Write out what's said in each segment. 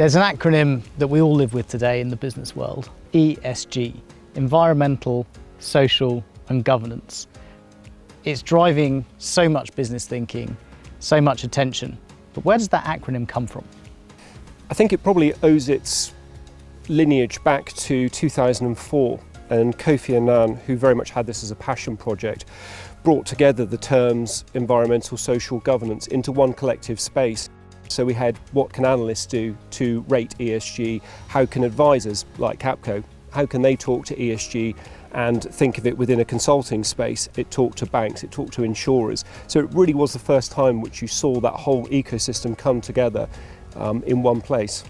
There's an acronym that we all live with today in the business world, ESG, environmental, social and governance. It's driving so much business thinking, so much attention. But where does that acronym come from? I think it probably owes its lineage back to 2004, and Kofi Annan, who very much had this as a passion project, brought together the terms environmental, social, governance into one collective space. So we had, what can analysts do to rate ESG? How can advisors like Capco, how can they talk to ESG and think of it within a consulting space? It talked to banks, it talked to insurers. So it really was the first time which you saw that whole ecosystem come together in one place.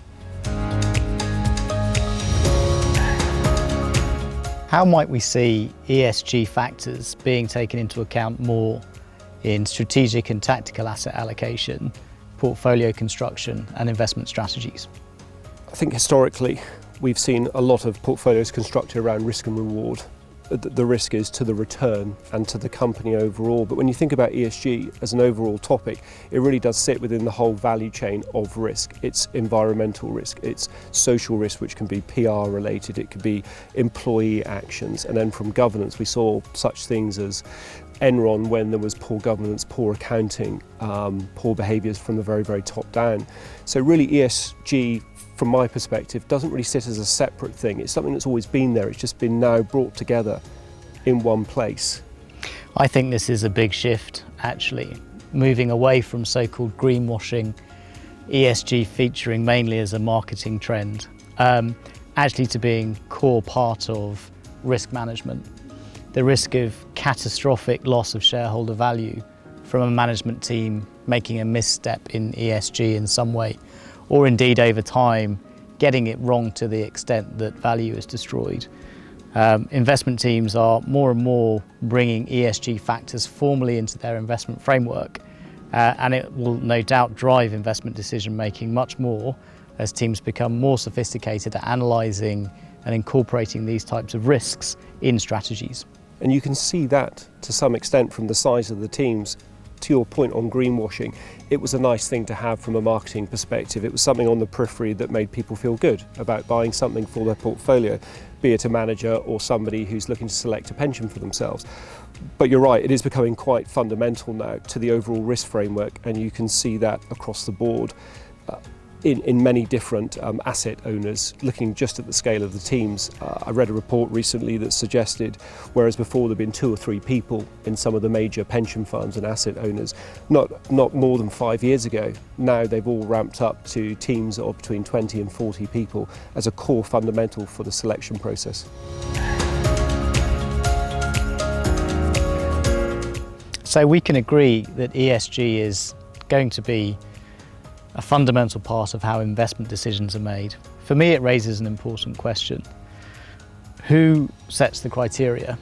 How might we see ESG factors being taken into account more in strategic and tactical asset allocation, portfolio construction and investment strategies? I think historically we've seen a lot of portfolios constructed around risk and reward. The risk is to the return and to the company overall. But when you think about ESG as an overall topic, it really does sit within the whole value chain of risk. It's environmental risk, it's social risk, which can be PR related, it could be employee actions. And then from governance, we saw such things as Enron when there was poor governance, poor accounting, poor behaviours from the very, very top down. So really ESG, from my perspective, doesn't really sit as a separate thing. It's something that's always been there. It's just been now brought together in one place. I think this is a big shift, actually, moving away from so-called greenwashing, ESG featuring mainly as a marketing trend, actually to being core part of risk management. The risk of catastrophic loss of shareholder value from a management team making a misstep in ESG in some way, or indeed over time getting it wrong to the extent that value is destroyed. Investment teams are more and more bringing ESG factors formally into their investment framework, and it will no doubt drive investment decision making much more as teams become more sophisticated at analysing and incorporating these types of risks in strategies. And you can see that to some extent from the size of the teams. To your point on greenwashing, it was a nice thing to have from a marketing perspective. It was something on the periphery that made people feel good about buying something for their portfolio, be it a manager or somebody who's looking to select a pension for themselves. But you're right, it is becoming quite fundamental now to the overall risk framework, and you can see that across the board in many different asset owners, looking just at the scale of the teams. I read a report recently that suggested, whereas before there'd been 2 or 3 people in some of the major pension funds and asset owners, not more than 5 years ago, now they've all ramped up to teams of between 20 and 40 people as a core fundamental for the selection process. So we can agree that ESG is going to be a fundamental part of how investment decisions are made. For me, it raises an important question. Who sets the criteria?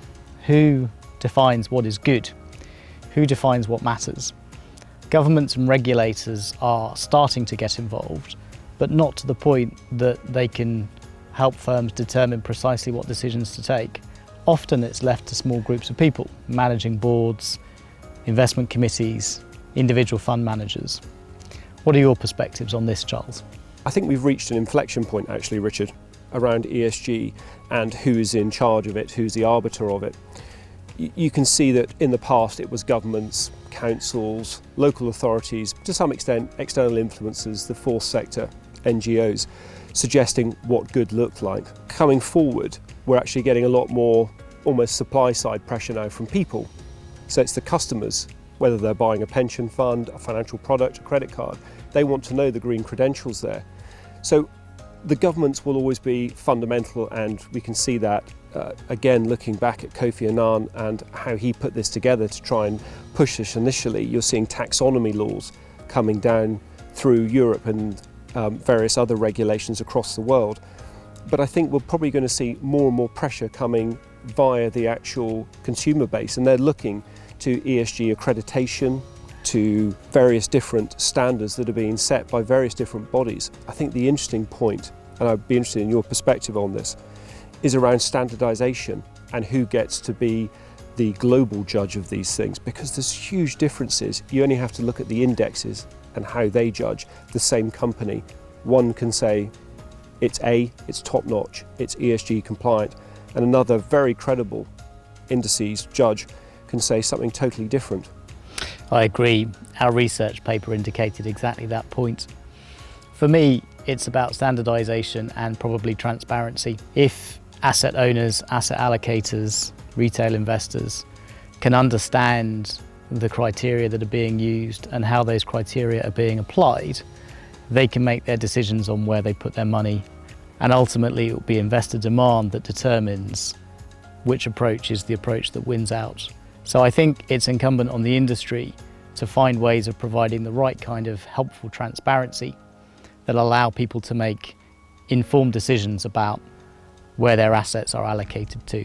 Who defines what is good? Who defines what matters? Governments and regulators are starting to get involved, but not to the point that they can help firms determine precisely what decisions to take. Often it's left to small groups of people, managing boards, investment committees, individual fund managers. What are your perspectives on this, Charles? I think we've reached an inflection point actually, Richard, around ESG and who's in charge of it, who's the arbiter of it. You can see that in the past it was governments, councils, local authorities, to some extent external influencers, the fourth sector, NGOs, suggesting what good looked like. Coming forward, we're actually getting a lot more almost supply side pressure now from people. So it's the customers, whether they're buying a pension fund, a financial product, a credit card, they want to know the green credentials there. So the governments will always be fundamental, and we can see that again looking back at Kofi Annan and how he put this together to try and push this initially. You're seeing taxonomy laws coming down through Europe and various other regulations across the world. But I think we're probably going to see more and more pressure coming via the actual consumer base, and they're looking to ESG accreditation, to various different standards that are being set by various different bodies. I think the interesting point, and I'd be interested in your perspective on this, is around standardization and who gets to be the global judge of these things, because there's huge differences. You only have to look at the indexes and how they judge the same company One can say it's top-notch, it's ESG compliant, and another very credible indices judge can say something totally different. I agree. Our research paper indicated exactly that point. For me, it's about standardization and probably transparency. If asset owners, asset allocators, retail investors can understand the criteria that are being used and how those criteria are being applied, they can make their decisions on where they put their money. And ultimately, it will be investor demand that determines which approach is the approach that wins out. So I think it's incumbent on the industry to find ways of providing the right kind of helpful transparency that allow people to make informed decisions about where their assets are allocated to.